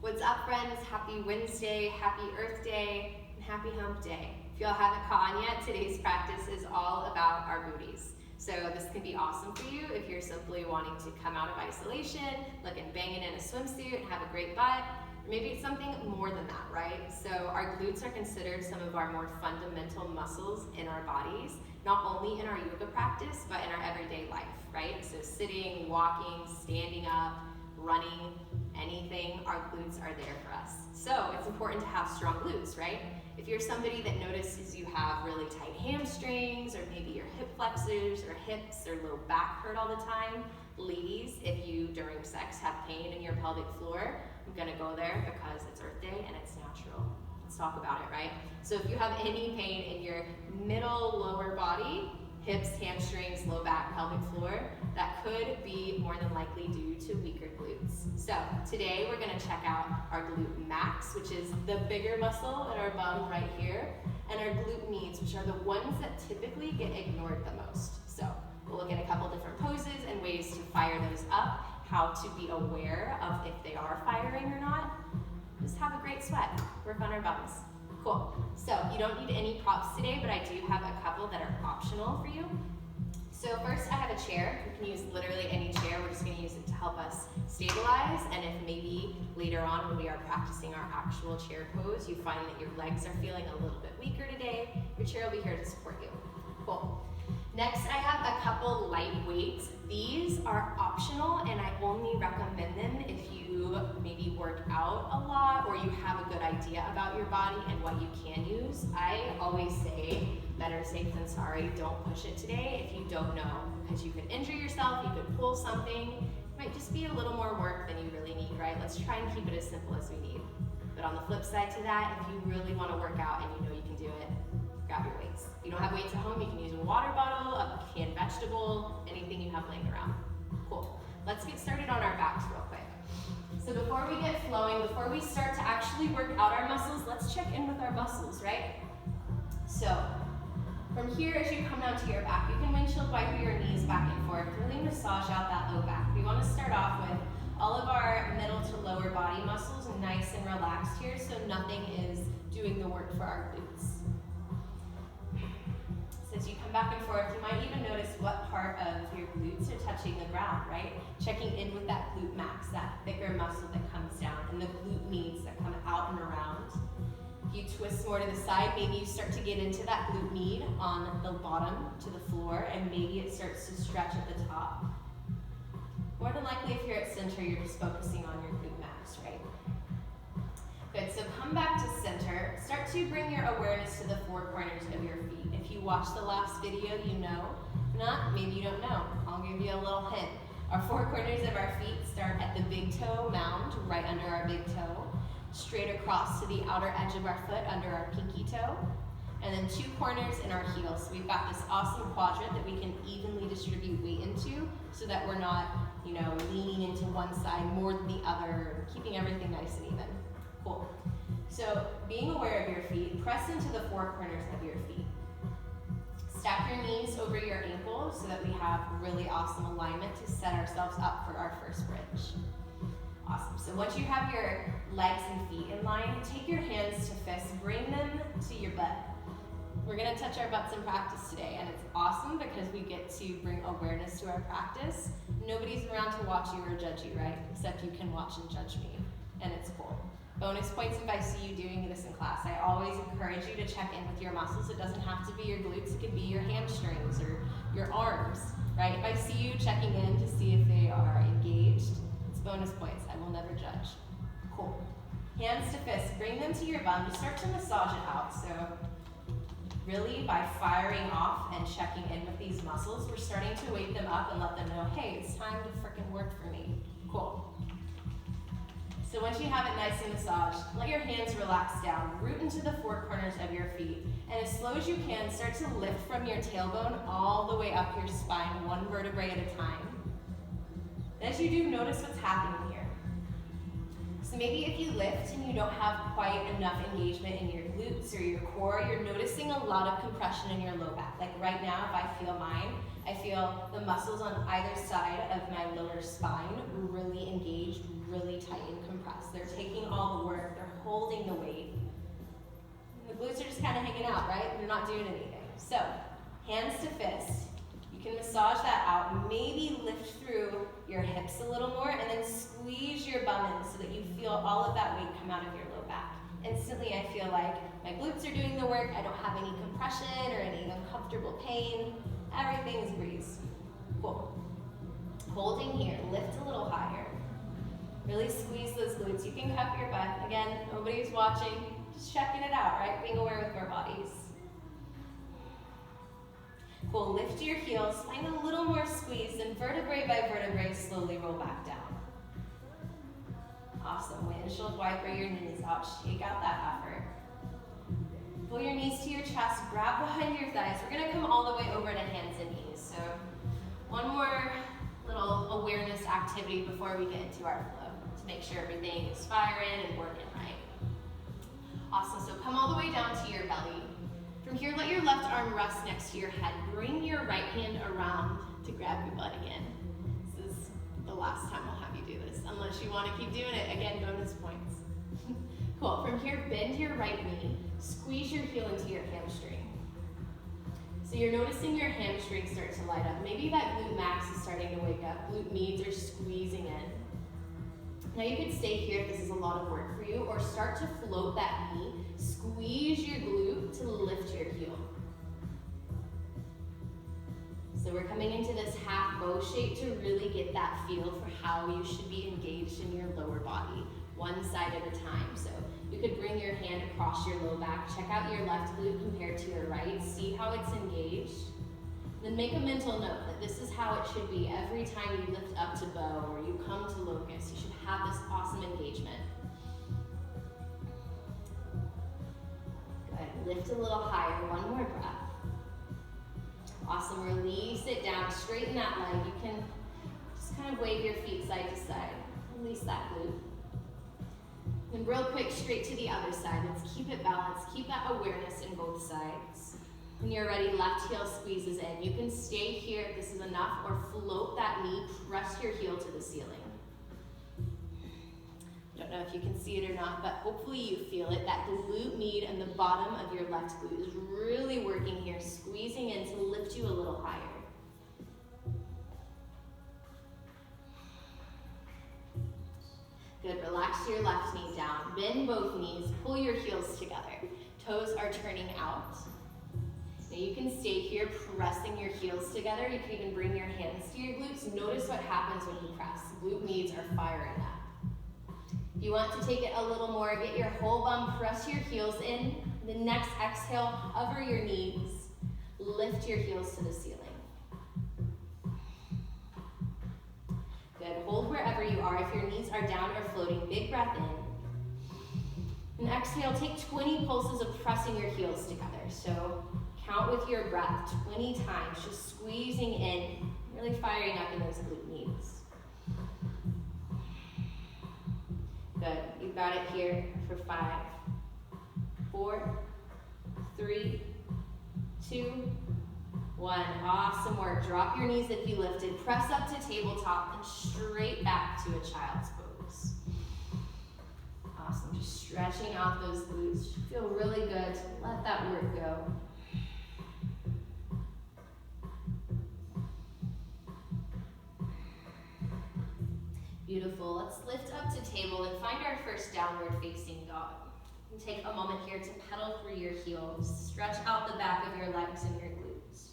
What's up, friends? Happy Wednesday, happy Earth Day, and happy Hump Day. If y'all haven't caught on yet, today's practice is all about our booties. So this can be awesome for you if you're simply wanting to come out of isolation, looking banging in a swimsuit and have a great butt. Or maybe it's something more than that, right? So our glutes are considered some of our more fundamental muscles in our bodies, not only in our yoga practice, but in our everyday life, right? So sitting, walking, standing up, running, anything, our glutes are there for us. So it's important to have strong glutes, right? If you're somebody that notices you have really tight hamstrings, or maybe your hip flexors or hips or low back hurt all the time, ladies, if you during sex have pain in your pelvic floor, I'm gonna go there because it's Earth Day and it's natural. Let's talk about it, right? So if you have any pain in your middle lower body, hips, hamstrings, low back, pelvic floor, that could be more than likely due to weaker glutes. So today we're gonna check out our glute max, which is the bigger muscle in our bum right here, and our glute medius, which are the ones that typically get ignored the most. So we'll look at a couple different poses and ways to fire those up, how to be aware of if they are firing or not. Just have a great sweat, work on our bums. Cool. So you don't need any props today, but I do have a couple that are optional for you. So first I have a chair. You can use literally any chair. We're just going to use it to help us stabilize. And if maybe later on when we are practicing our actual chair pose, you find that your legs are feeling a little bit weaker today, your chair will be here to support you. Cool. Next, I have a couple light weights. These are optional and I only recommend them if you maybe work out a lot or you have a good idea about your body and what you can use. I always say, better safe than sorry, don't push it today if you don't know, because you could injure yourself, you could pull something. It might just be a little more work than you really need, right? Let's try and keep it as simple as we need. But on the flip side to that, if you really want to work out and you know you can do it, grab your weights. If you don't have weights at home, you can use a water bottle, a canned vegetable, anything you have laying around. Cool. Let's get started on our backs real quick. So before we get flowing, before we start to actually work out our muscles, let's check in with our muscles, right? So from here, as you come down to your back, you can windshield wiper your knees back and forth, really massage out that low back. We want to start off with all of our middle to lower body muscles nice and relaxed here, so nothing is doing the work for our glutes. So as you come back and forth, you might even notice what part of your glutes are touching the ground, right? Checking in with that glute max, that thicker muscle that comes down, and the glute medius that come out and around. If you twist more to the side, maybe you start to get into that glute med on the bottom to the floor, and maybe it starts to stretch at the top. More than likely, if you're at center, you're just focusing on your glute max, right? Good, so come back to center. Start to bring your awareness to the four corners of your feet. If you watched the last video, you know. If not, maybe you don't know. I'll give you a little hint. Our four corners of our feet start at the big toe mound, right under our big toe, straight across to the outer edge of our foot under our pinky toe, and then two corners in our heels. So we've got this awesome quadrant that we can evenly distribute weight into so that we're not, leaning into one side more than the other, keeping everything nice and even. Cool. So being aware of your feet, press into the four corners of your feet. Stack your knees over your ankles so that we have really awesome alignment to set ourselves up for our first bridge. Awesome. So once you have your legs and feet in line, take your hands to fists, bring them to your butt. We're going to touch our butts in practice today, and it's awesome because we get to bring awareness to our practice. Nobody's around to watch you or judge you, right? Except you can watch and judge me, and it's cool. Bonus points if I see you doing this in class. I always encourage you to check in with your muscles. It doesn't have to be your glutes. It could be your hamstrings or your arms, right? If I see you checking in to see if they are engaged, it's bonus points. I will never judge. Cool. Hands to fists. Bring them to your bum. Just start to massage it out. So really, by firing off and checking in with these muscles, we're starting to wake them up and let them know, hey, it's time to frickin' work for me. Cool. So once you have it nice and massaged, let your hands relax down, root into the four corners of your feet, and as slow as you can, start to lift from your tailbone all the way up your spine, one vertebrae at a time. And as you do, notice what's happening here. So maybe if you lift and you don't have quite enough engagement in your glutes or your core, you're noticing a lot of compression in your low back. Like right now, if I feel mine, I feel the muscles on either side of my lower spine really engaged, really tight and compressed. They're taking on all the work. They're holding the weight. And the glutes are just kind of hanging out, right? They're not doing anything. So, hands to fists. You can massage that out. Maybe lift through your hips a little more and then squeeze your bum in so that you feel all of that weight come out of your low back. Instantly, I feel like my glutes are doing the work. I don't have any compression or any uncomfortable pain. Everything's breeze. Cool. Holding here, lift a little higher. Really squeeze those glutes. You can cup your butt. Again, nobody's watching. Just checking it out, right? Being aware with our bodies. Cool, lift your heels. Find a little more squeeze, and vertebrae by vertebrae, slowly roll back down. Awesome. Windshield wiper your knees out. Shake out that effort. Pull your knees to your chest. Grab behind your thighs. We're going to come all the way over to hands and knees. So one more little awareness activity before we get into our flow to make sure everything is firing and working right. Awesome. So come all the way down to your belly. From here, let your left arm rest next to your head. Bring your right hand around to grab your butt again. This is the last time I'll have you do this, unless you want to keep doing it. Again, bonus points. Cool. From here, bend your right knee. Squeeze your heel into your hamstring. So you're noticing your hamstring start to light up. Maybe that glute max is starting to wake up. Glute medians are squeezing in. Now you can stay here if this is a lot of work for you, or start to float that knee. Squeeze your glute to lift your heel. So we're coming into this half bow shape to really get that feel for how you should be engaged in your lower body, one side at a time. So you could bring your hand across your low back, check out your left glute compared to your right, see how it's engaged. Then make a mental note that this is how it should be every time you lift up to bow or you come to locust. You should have this awesome engagement. Good. Lift a little higher. One more breath. Awesome. Release it down. Straighten that leg. You can just kind of wave your feet side to side. Release that glute. And real quick, straight to the other side. Let's keep it balanced. Keep that awareness in both sides. When you're ready, left heel squeezes in. You can stay here if this is enough, or float that knee, press your heel to the ceiling. Don't know if you can see it or not, but hopefully you feel it. That glute med and the bottom of your left glute is really working here, squeezing in to lift you a little higher. Good, relax your left knee down. Bend both knees, pull your heels together. Toes are turning out. Now you can stay here pressing your heels together. You can even bring your hands to your glutes. Notice what happens when you press. Glute meds are firing up. If you want to take it a little more, get your whole bum, press your heels in. The next exhale, hover your knees. Lift your heels to the ceiling. Good, hold wherever you are. If your knees are down or floating, big breath in. And exhale, take 20 pulses of pressing your heels together. So count with your breath 20 times, just squeezing in, really firing up in those glute knees. Good, you've got it here for 5, 4, 3, 2, 1. Awesome work. Drop your knees if you lifted. Press up to tabletop and straight back to a child's pose. Awesome. Just stretching out those glutes. Feel really good. Let that work go. Beautiful. Let's lift up to table and find our first downward facing dog. And take a moment here to pedal through your heels. Stretch out the back of your legs and your glutes.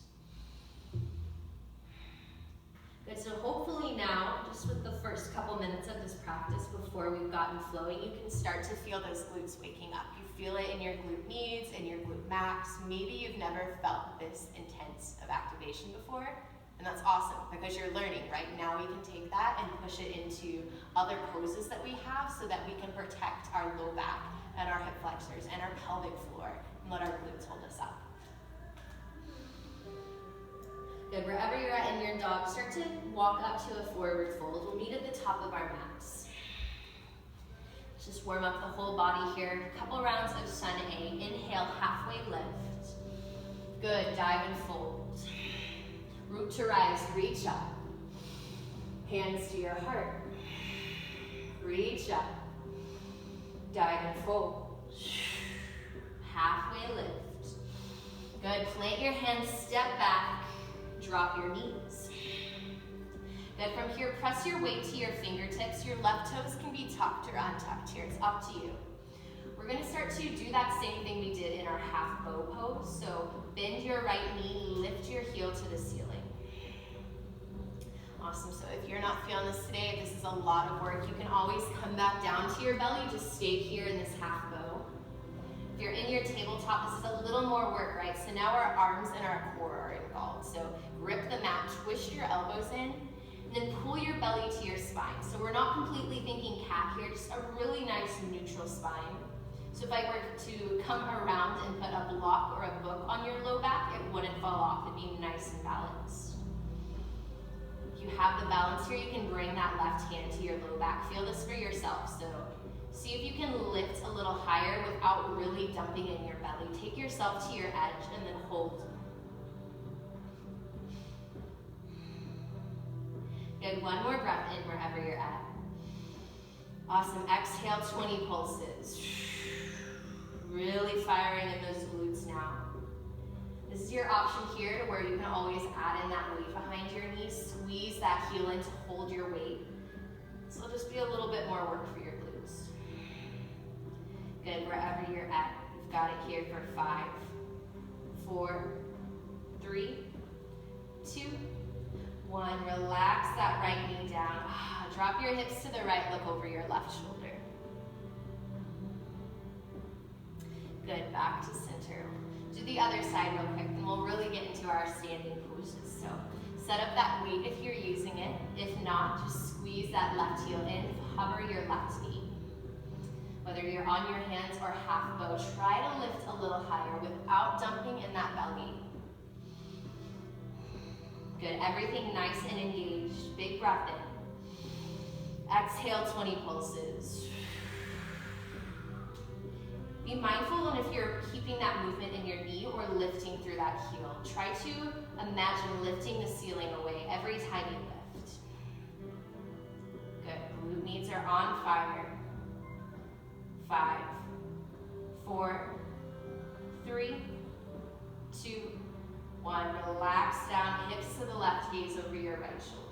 Good, so hopefully now, just with the first couple minutes of this practice before we've gotten flowing, you can start to feel those glutes waking up. You feel it in your glute medians and your glute max. Maybe you've never felt this intense of activation before, and that's awesome because you're learning, right? Now we can take that and push it into other poses that we have so that we can protect our low back and our hip flexors and our pelvic floor and let our glutes hold us up. Good, wherever you're at in your dog, start to walk up to a forward fold. We'll meet at the top of our mats. Just warm up the whole body here. A couple rounds of sun A. Inhale, halfway lift. Good, dive and fold. Root to rise, reach up. Hands to your heart. Reach up. Dive and fold. Halfway lift. Good, plant your hands, step back, drop your knees. Good, from here, press your weight to your fingertips. Your left toes can be tucked or untucked here, it's up to you. We're gonna start to do that same thing we did in our half bow pose. So bend your right knee, lift your heel to the ceiling. Awesome, so if you're not feeling this today, if this is a lot of work, you can always come back down to your belly, just stay here in this half bow. If you're in your tabletop, this is a little more work, right? So now our arms and our core are involved. So grip the mat, twist your elbows in, and then pull your belly to your spine. So we're not completely thinking cat here, just a really nice neutral spine. So if I were to come around and put a block or a book on your low back, it wouldn't fall off, it'd be nice and balanced. If you have the balance here, you can bring that left hand to your low back. Feel this for yourself. So see if you can lift a little higher without really dumping in your belly. Take yourself to your edge and then hold. Good, one more breath in wherever you're at. Awesome, exhale, 20 pulses. Really firing in those glutes now. This is your option here to where you can always add in that weight behind your knees. Squeeze that heel in to hold your weight. So it'll just be a little bit more work for your glutes. Good, wherever you're at. You've got it here for 5, 4, 3, 2, 1. Relax that right knee down. Drop your hips to the right, look over your left shoulder. Good, back to center. Do the other side real quick, and we'll really get into our standing poses. So set up that weight if you're using it. If not, just squeeze that left heel in, hover your left knee. Whether you're on your hands or half bow, try to lift a little higher without dumping in that belly. Good, everything nice and engaged. Big breath in. Exhale, 20 pulses. Be mindful when if you're keeping that movement in your knee or lifting through that heel. Try to imagine lifting the ceiling away every time you lift. Good, glute meats are on fire. 5, 4, 3, 2, 1. Relax down, hips to the left, gaze over your right shoulder.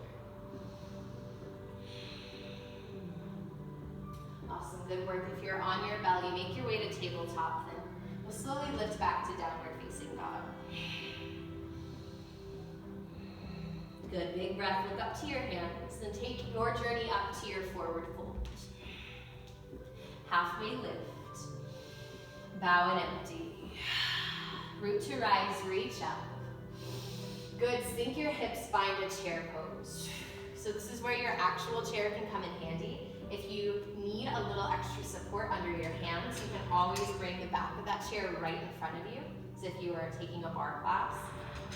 Awesome, good work. If you're on your belly, make your way to tabletop, then we'll slowly lift back to downward facing dog. Good, big breath, look up to your hands, then take your journey up to your forward fold. Halfway lift, bow and empty. Root to rise, reach up. Good, sink your hips, find a chair pose. So this is where your actual chair can come in handy. If you need a little extra support under your hands, you can always bring the back of that chair right in front of you, as if you were taking a bar class.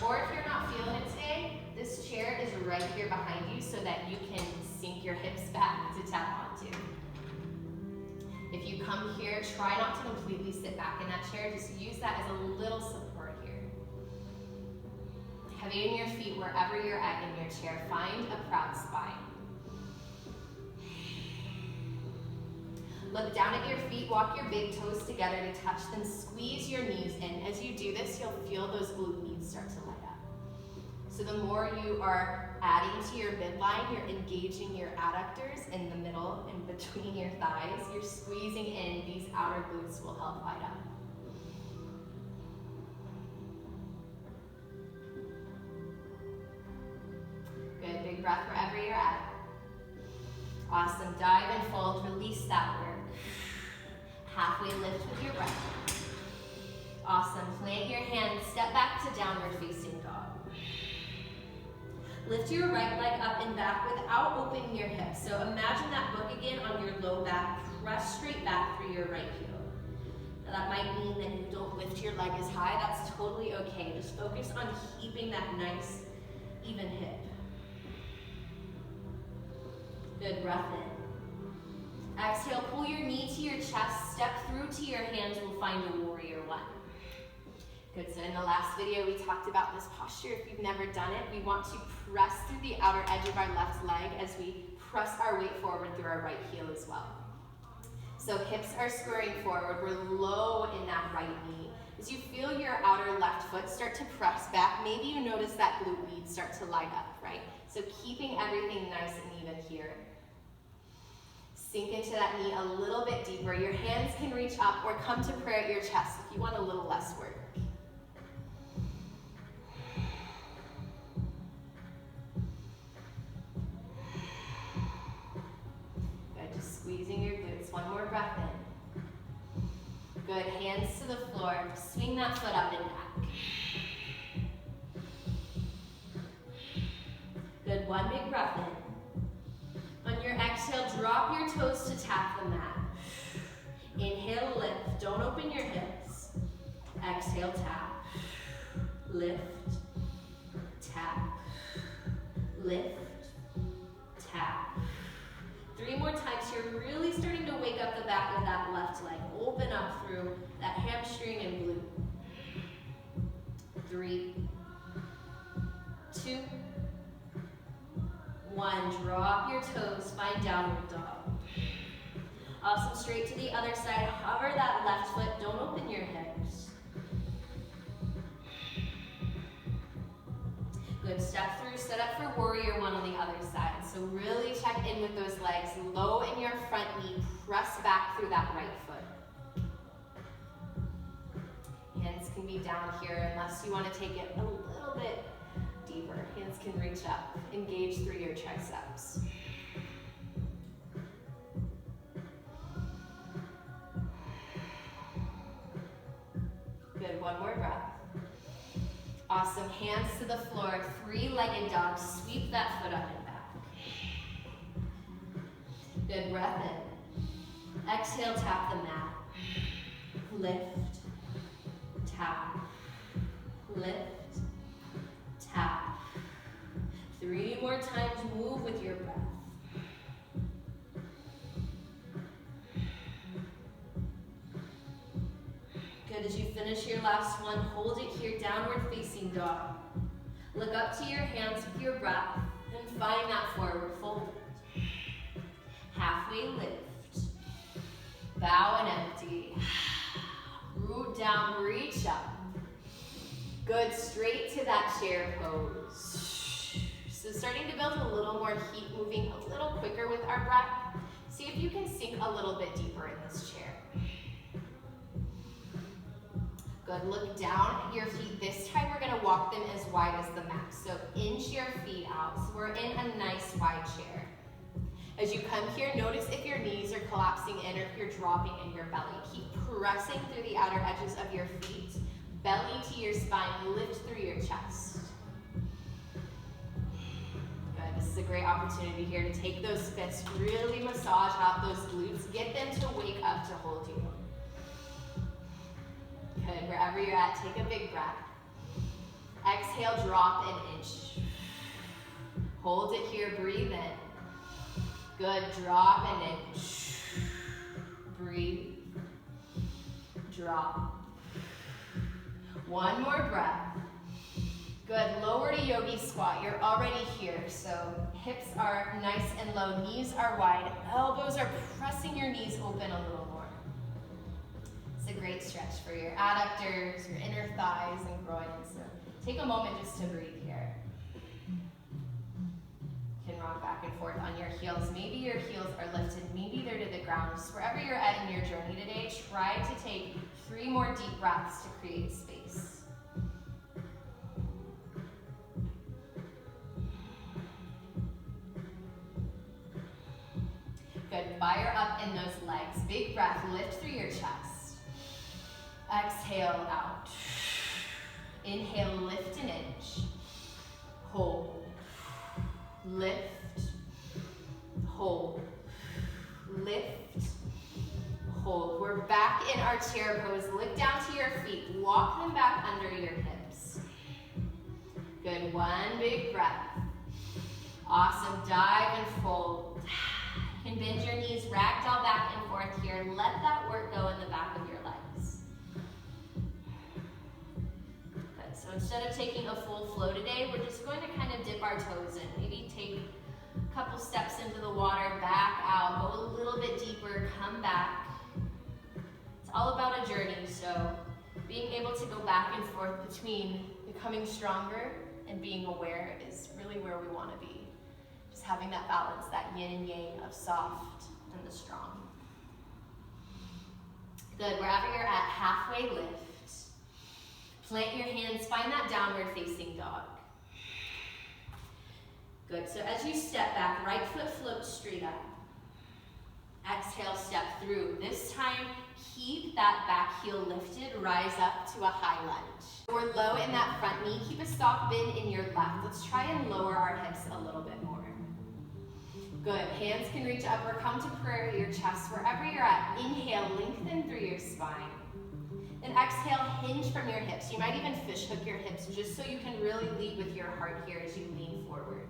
Or if you're not feeling it today, this chair is right here behind you so that you can sink your hips back to tap onto. If you come here, try not to completely sit back in that chair, just use that as a little support here. Heavy in your feet wherever you're at in your chair, find a proud spine. Look down at your feet, walk your big toes together to touch, then squeeze your knees in. As you do this, you'll feel those glute meats start to light up. So the more you are adding to your midline, you're engaging your adductors in the middle and between your thighs. You're squeezing in, these outer glutes will help light up. Good, big breath wherever you're at. Awesome, dive and fold, release that work. Halfway lift with your breath. Awesome, plant your hands, step back to downward facing dog. Lift your right leg up and back without opening your hips. So imagine that book again on your low back, press straight back through your right heel. Now that might mean that you don't lift your leg as high, that's totally okay. Just focus on keeping that nice, even hip. Good, breath in. Exhale, pull your knee to your chest, step through to your hands, we'll find a warrior one. Good, so in the last video we talked about this posture. If you've never done it, we want to press through the outer edge of our left leg as we press our weight forward through our right heel as well. So hips are squaring forward. We're low in that right knee. As you feel your outer left foot start to press back, maybe you notice that glute med start to light up, right? So keeping everything nice and even here. Sink into that knee a little bit deeper. Your hands can reach up or come to prayer at your chest if you want a little less work. Good, just squeezing your glutes. One more breath in. Good, hands to the floor. Swing that foot up and back. Good, one big breath in. On your exhale, drop your toes to tap the mat. Inhale, lift. Don't open your hips. Exhale, tap. Lift. Tap. Lift. Tap. 3 more times. You're really starting to wake up the back of that left leg. Open up through that hamstring and glute. 3, 2, 1. Drop your toes. Find downward dog. Awesome. Straight to the other side. Hover that left foot. Don't open your hips. Good. Step through. Set up for warrior one on the other side. So really check in with those legs. Low in your front knee. Press back through that right foot. Hands can be down here unless you want to take it a little bit deeper. Hands can reach up. Engage through your triceps. Good, one more breath. Awesome, hands to the floor, 3-legged dog. Sweep that foot up and back. Good, breath in. Exhale, tap the mat. Lift, tap, lift, tap. 3 more times, move with your breath. Good, as you finish your last one, hold it here, downward facing dog. Look up to your hands with your breath and find that forward fold. Halfway lift. Bow and empty. Root down, reach up. Good, straight to that chair pose. So starting to build a little more heat, moving a little quicker with our breath. See if you can sink a little bit deeper in this chair. Good, look down at your feet. This time we're gonna walk them as wide as the mat. So inch your feet out. So we're in a nice wide chair. As you come here, notice if your knees are collapsing in or if you're dropping in your belly. Keep pressing through the outer edges of your feet. Belly to your spine, lift through your chest. Good, this is a great opportunity here to take those fists, really massage out those glutes, get them to wake up to hold you. Good, wherever you're at, take a big breath. Exhale, drop an inch. Hold it here, breathe in. Good, drop an inch. Breathe. Drop. One more breath. Good, lower to yogi squat. You're already here, so hips are nice and low, knees are wide, elbows are pressing your knees open a little more. It's a great stretch for your adductors, your inner thighs and groins. So take a moment just to breathe here. You can rock back and forth on your heels. Maybe your heels are lifted, maybe they're to the ground. Just wherever you're at in your journey today, try to take 3 more deep breaths to create space. Good, fire up in those legs. Big breath, lift through your chest. Exhale out. Inhale, lift an inch. Hold. Lift. Hold. Lift. Hold. We're back in our chair pose. Look down to your feet. Walk them back under your hips. Good, one big breath. Awesome, dive and fold. You can bend your knees, ragdoll back and forth here. Let that work go in the back of your legs. Good, so instead of taking a full flow today, we're just going to kind of dip our toes in. Maybe take a couple steps into the water, back out, go a little bit deeper, come back. being able to go back and forth between becoming stronger and being aware is really where we want to be. Just having that balance, that yin and yang of soft and the strong. Good, wherever you're at, halfway lift. Plant your hands, find that downward facing dog. Good, so as you step back, right foot floats straight up. Exhale, step through. This time, keep that back heel lifted, rise up to a high lunge. We're low in that front knee, keep a soft bend in your left. Let's try and lower our hips a little bit more. Good, hands can reach up or come to prayer at your chest, wherever you're at. Inhale, lengthen through your spine. Then exhale, hinge from your hips. You might even fish hook your hips just so you can really lead with your heart here as you lean forward.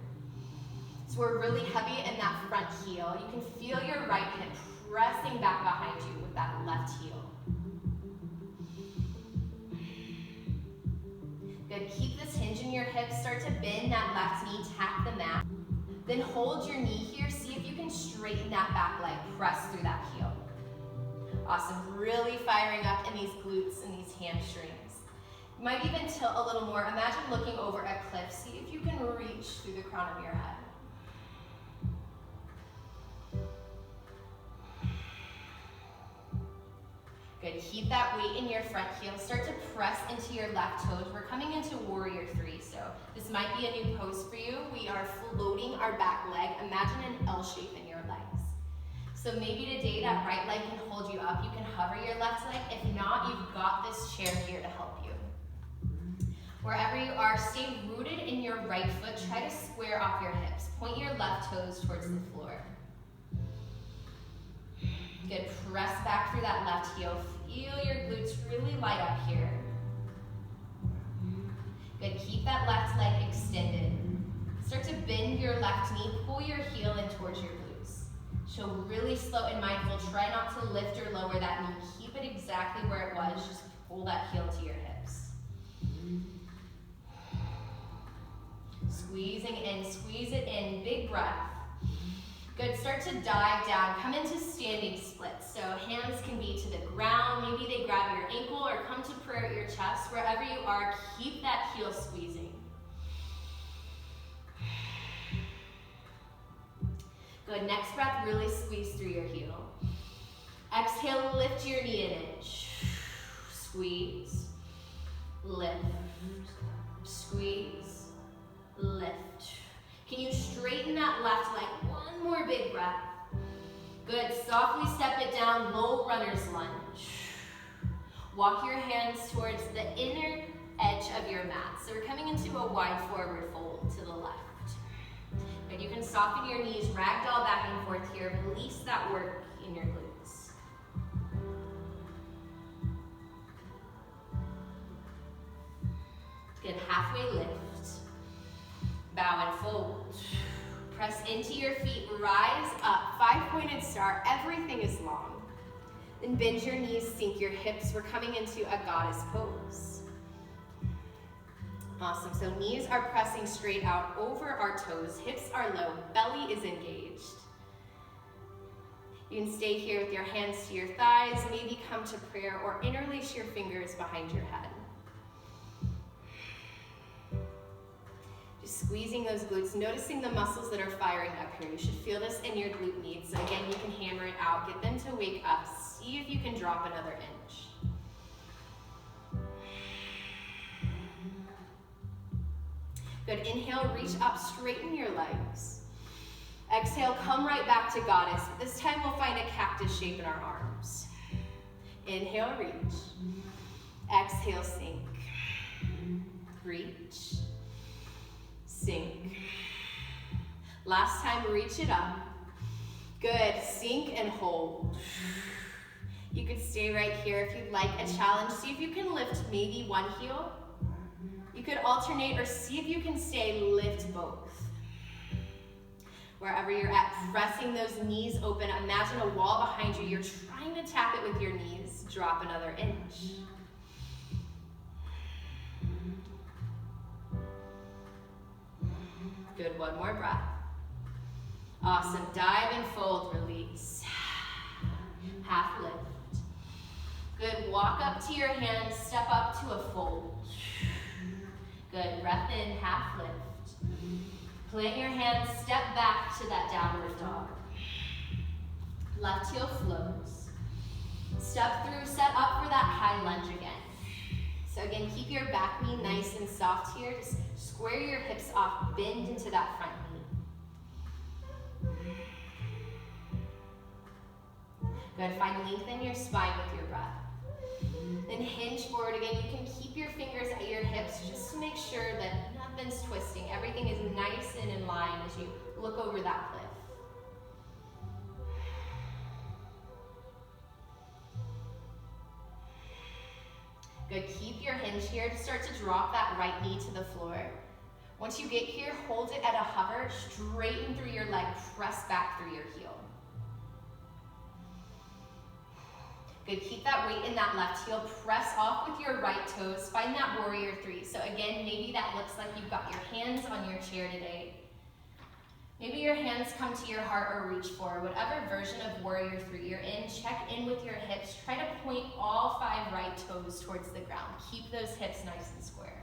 So we're really heavy in that front heel. You can feel your right hip pressing back behind you with that left heel. Good, keep this hinge in your hips. Start to bend that left knee, tap the mat. Then hold your knee here. See if you can straighten that back leg. Press through that heel. Awesome, really firing up in these glutes and these hamstrings. You might even tilt a little more. Imagine looking over a cliff. See if you can reach through the crown of your head. Good, keep that weight in your front heel. Start to press into your left toes. We're coming into warrior three, so this might be a new pose for you. We are floating our back leg. Imagine an L shape in your legs. So maybe today that right leg can hold you up. You can hover your left leg. If not, you've got this chair here to help you. Wherever you are, stay rooted in your right foot. Try to square off your hips. Point your left toes towards the floor. Good, press back through that left heel. Feel your glutes really light up here. Good, keep that left leg extended. Start to bend your left knee, pull your heel in towards your glutes. So really slow and mindful, try not to lift or lower that knee. Keep it exactly where it was, just pull that heel to your hips. Squeezing in, squeeze it in, big breath. Good, start to dive down, come into standing splits. So hands can be to the ground, maybe they grab your ankle or come to prayer at your chest. Wherever you are, keep that heel squeezing. Good, next breath, really squeeze through your heel. Exhale, lift your knee an inch. Squeeze, lift, squeeze, lift. Can you straighten that left leg? One more big breath. Good, softly step it down, low runner's lunge. Walk your hands towards the inner edge of your mat. So we're coming into a wide forward fold to the left. Good, you can soften your knees, ragdoll back and forth here. Release that work in your glutes. Good, halfway lift. Bow and fold. Press into your feet, rise up, 5-pointed star, everything is long. Then bend your knees, sink your hips. We're coming into a goddess pose. Awesome, so knees are pressing straight out over our toes, hips are low, belly is engaged. You can stay here with your hands to your thighs, maybe come to prayer or interlace your fingers behind your head. Squeezing those glutes, noticing the muscles that are firing up here. You should feel this in your glute med. So again, you can hammer it out, get them to wake up, see if you can drop another inch. Good, inhale, reach up, straighten your legs. Exhale, come right back to goddess. This time we'll find a cactus shape in our arms. Inhale, reach. Exhale, sink. Reach. Sink. Last time, reach it up. Good, sink and hold. You could stay right here if you'd like a challenge. See if you can lift maybe one heel. You could alternate or see if you can stay, lift both. Wherever you're at, pressing those knees open. Imagine a wall behind you. You're trying to tap it with your knees. Drop another inch. Good, one more breath. Awesome, dive and fold, release. Half lift. Good, walk up to your hands, step up to a fold. Good, breath in, half lift. Plant your hands, step back to that downward dog. Left heel flows. Step through, set up for that high lunge again. So again, keep your back knee nice and soft here. Just square your hips off, bend into that front knee. Good, find length in your spine with your breath. Then hinge forward again. You can keep your fingers at your hips just to make sure that nothing's twisting. Everything is nice and in line as you look over that cliff. Good, keep your hinge here. Start to drop that right knee to the floor. Once you get here, hold it at a hover, straighten through your leg, press back through your heel. Good, keep that weight in that left heel, press off with your right toes, find that warrior three. So again, maybe that looks like you've got your hands on your chair today. Maybe your hands come to your heart or reach forward. Whatever version of warrior three you're in, check in with your hips. Try to point all 5 right toes towards the ground. Keep those hips nice and square.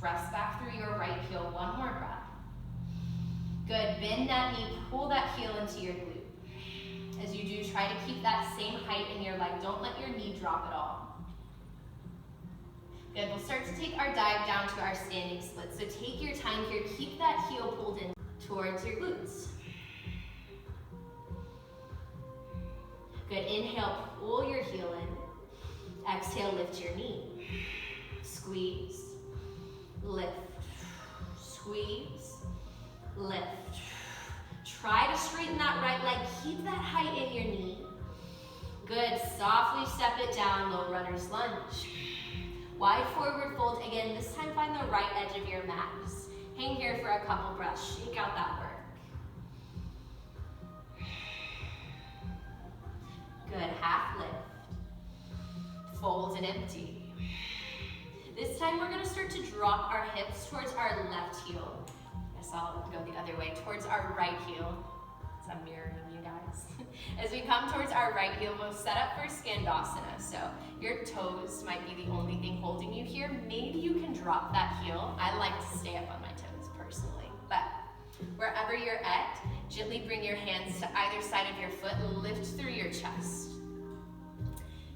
Press back through your right heel, one more breath. Good, bend that knee, pull that heel into your glute. As you do, try to keep that same height in your leg. Don't let your knee drop at all. Good, we'll start to take our dive down to our standing split. So take your time here, keep that heel pulled in towards your glutes. Good, inhale, pull your heel in. Exhale, lift your knee. Squeeze, lift, squeeze, lift. Try to straighten that right leg, keep that height in your knee. Good, softly step it down, low runner's lunge. Wide forward fold, again, this time find the right edge of your mat. Just hang here for a couple breaths, shake out that work. Good, half lift. Fold and empty. This time we're gonna start to drop our hips towards our left heel. Guess I'll go the other way, towards our right heel. So I'm mirroring you guys. As we come towards our right heel, we'll set up for Skandasana. So your toes might be the only thing holding you here. Maybe you can drop that heel. I like to stay up on my toes personally, but wherever you're at, gently bring your hands to either side of your foot, lift through your chest.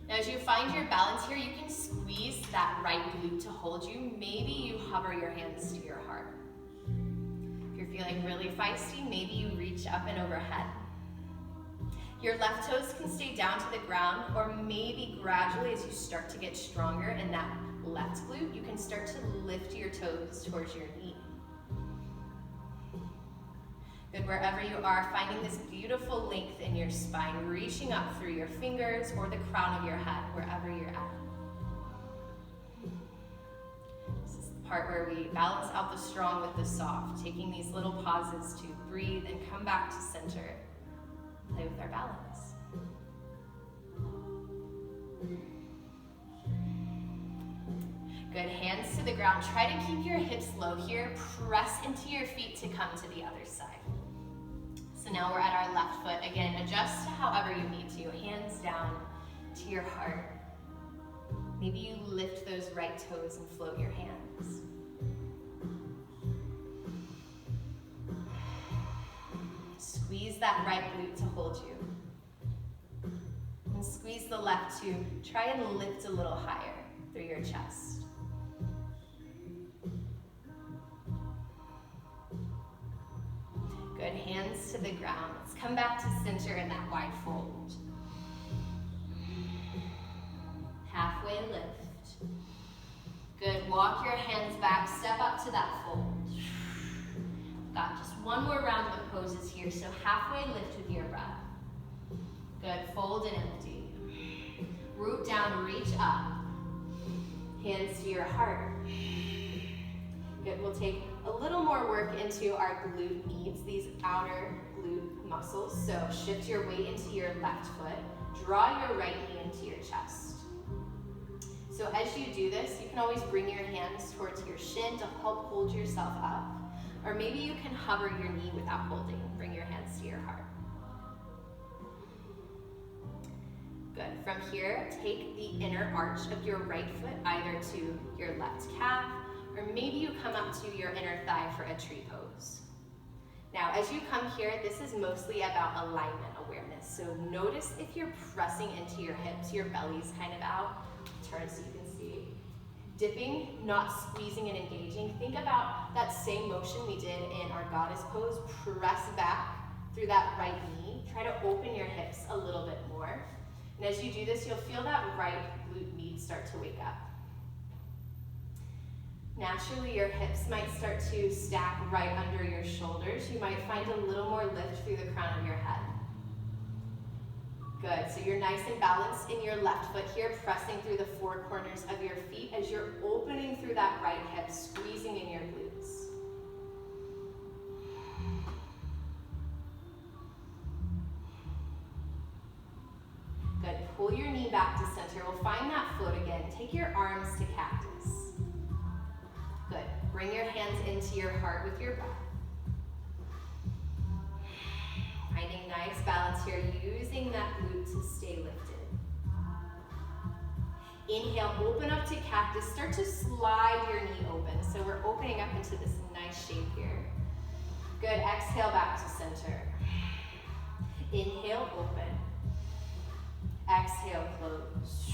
Now as you find your balance here, you can squeeze that right glute to hold you. Maybe you hover your hands to your heart. If you're feeling really feisty, maybe you reach up and overhead. Your left toes can stay down to the ground, or maybe gradually as you start to get stronger in that left glute, you can start to lift your toes towards your knee. Good, wherever you are, finding this beautiful length in your spine, reaching up through your fingers or the crown of your head, wherever you're at. This is the part where we balance out the strong with the soft, taking these little pauses to breathe and come back to center. Play with our balance. Good, hands to the ground. Try to keep your hips low here. Press into your feet to come to the other side. So now we're at our left foot. Again, adjust to however you need to. Hands down to your heart. Maybe you lift those right toes and float your hands. Squeeze that right glute to hold you. And squeeze the left to try and lift a little higher through your chest. Good, hands to the ground. Let's come back to center in that wide fold. Halfway lift. Good, walk your hands back, step up to that fold. Got just one more round of poses here, so halfway lift with your breath. Good, fold and empty. Root down, reach up. Hands to your heart. Good, we'll take a little more work into our glute needs, these outer glute muscles. So shift your weight into your left foot. Draw your right knee into your chest. So as you do this, you can always bring your hands towards your shin to help hold yourself up. Or maybe you can hover your knee without holding. Bring your hands to your heart. Good. From here, take the inner arch of your right foot either to your left calf, or maybe you come up to your inner thigh for a tree pose. Now, as you come here, this is mostly about alignment awareness. So notice if you're pressing into your hips, your belly's kind of out. Turn so you can see. Dipping, not squeezing and engaging. Think about that same motion we did in our goddess pose. Press back through that right knee. Try to open your hips a little bit more. And as you do this, you'll feel that right glute med start to wake up. Naturally, your hips might start to stack right under your shoulders. You might find a little more lift through the crown of your head. Good, so you're nice and balanced in your left foot here, pressing through the four corners of your feet as you're opening through that right hip, squeezing in your glutes. Good, pull your knee back to center. We'll find that float again. Take your arms to cactus. Good, bring your hands into your heart with your breath. Finding nice balance here, using that glute to stay lifted. Inhale, open up to cactus. Start to slide your knee open. So we're opening up into this nice shape here. Good, exhale back to center. Inhale, open. Exhale, close.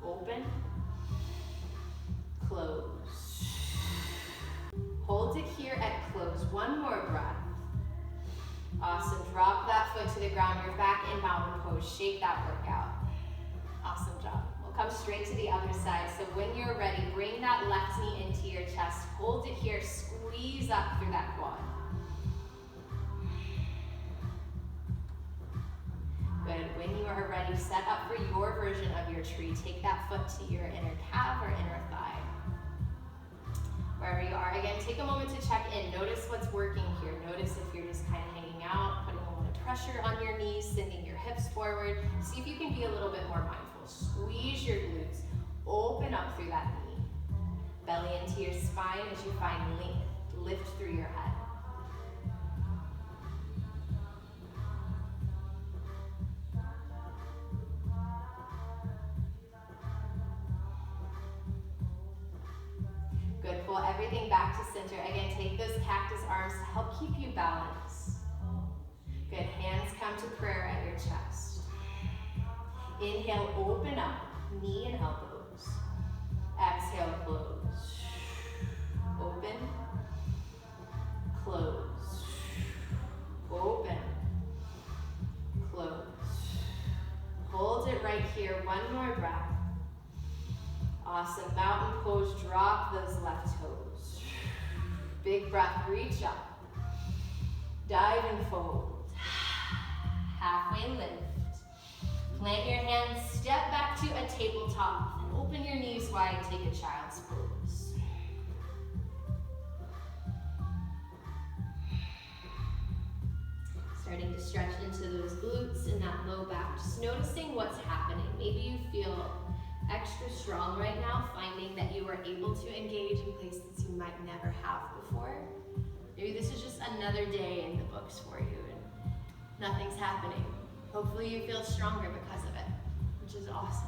Open. Close. Hold it here at close. One more breath. Awesome, drop that foot to the ground. You're back in mountain pose. Shake that workout. Awesome job. We'll come straight to the other side. So when you're ready, bring that left knee into your chest. Hold it here, squeeze up through that quad. Good, when you are ready, set up for your version of your tree. Take that foot to your inner calf or inner thigh. Wherever you are, again, take a moment to check in. Notice what's working here. Notice if you're just kind of hanging out, putting a little pressure on your knees, sending your hips forward. See if you can be a little bit more mindful. Squeeze your glutes. Open up through that knee. Belly into your spine as you find length. Lift through your head. Good, pull everything back to center. Again, take those cactus arms to help keep you balanced. Good, hands come to prayer at your chest. Inhale, open up, knee and elbows. Exhale, close. Open, close. Open, close. Hold it right here, one more breath. Awesome, mountain pose, drop those left toes. Big breath, reach up. Dive and fold. Halfway lift. Plant your hands, step back to a tabletop, and open your knees wide, take a child's pose. Starting to stretch into those glutes and that low back, just noticing what's happening. Maybe you feel extra strong right now, finding that you are able to engage in places you might never have before. Maybe this is just another day in the books for you and nothing's happening. Hopefully you feel stronger because of it, which is awesome.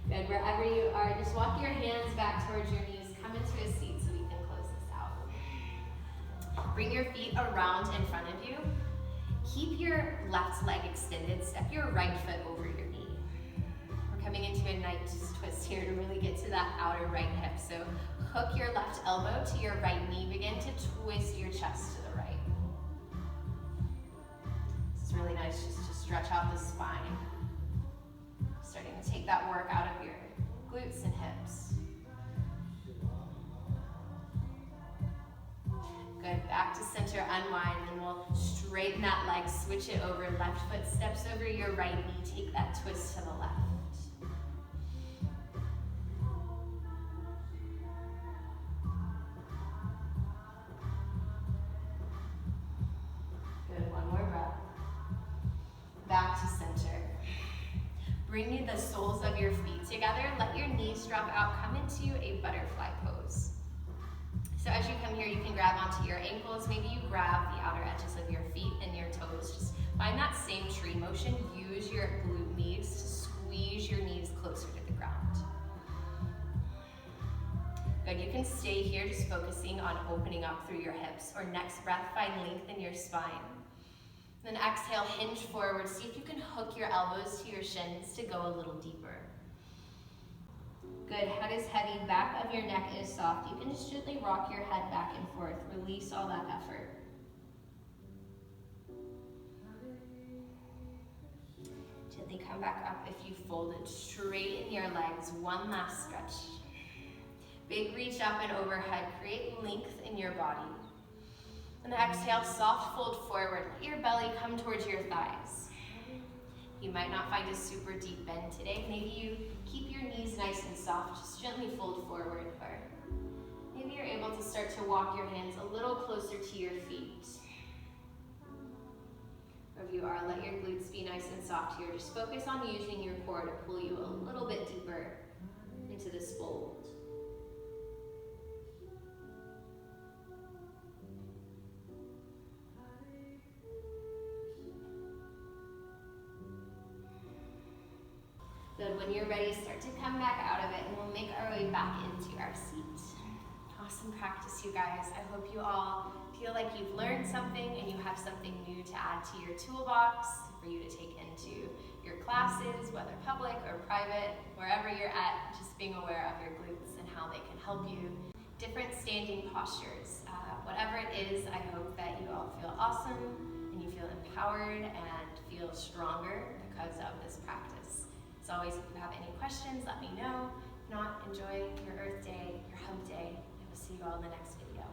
Good, wherever you are, just walk your hands back towards your knees, come into a seat so we can close this out. Bring your feet around in front of you. Keep your left leg extended, step your right foot over your knee. Coming into a nice twist here to really get to that outer right hip. So hook your left elbow to your right knee. Begin to twist your chest to the right. This is really nice just to stretch out the spine. Starting to take that work out of your glutes and hips. Good, back to center, unwind, and we'll straighten that leg, switch it over. Left foot steps over your right knee. Take that twist to the left. Back to center. Bring the soles of your feet together. Let your knees drop out. Come into a butterfly pose. So as you come here, you can grab onto your ankles. Maybe you grab the outer edges of your feet and your toes. Just find that same tree motion. Use your glute meads to squeeze your knees closer to the ground. Good, you can stay here just focusing on opening up through your hips, or next breath, find length in your spine. Then exhale, hinge forward. See if you can hook your elbows to your shins to go a little deeper. Good, head is heavy, back of your neck is soft. You can just gently rock your head back and forth. Release all that effort. Gently come back up if you folded. Straighten your legs, one last stretch. Big reach up and overhead, create length in your body. And exhale, soft fold forward. Let your belly come towards your thighs. You might not find a super deep bend today. Maybe you keep your knees nice and soft, just gently fold forward. Or maybe you're able to start to walk your hands a little closer to your feet. Or if you are, let your glutes be nice and soft here. Just focus on using your core to pull you a little bit deeper into this fold. Good, when you're ready, start to come back out of it and we'll make our way back into our seat. Awesome practice, you guys. I hope you all feel like you've learned something and you have something new to add to your toolbox for you to take into your classes, whether public or private, wherever you're at, just being aware of your glutes and how they can help you. Different standing postures. Whatever it is, I hope that you all feel awesome and you feel empowered and feel stronger because of this practice. As always, if you have any questions, let me know. If not, enjoy your Earth Day, your Hump Day, and we'll see you all in the next video.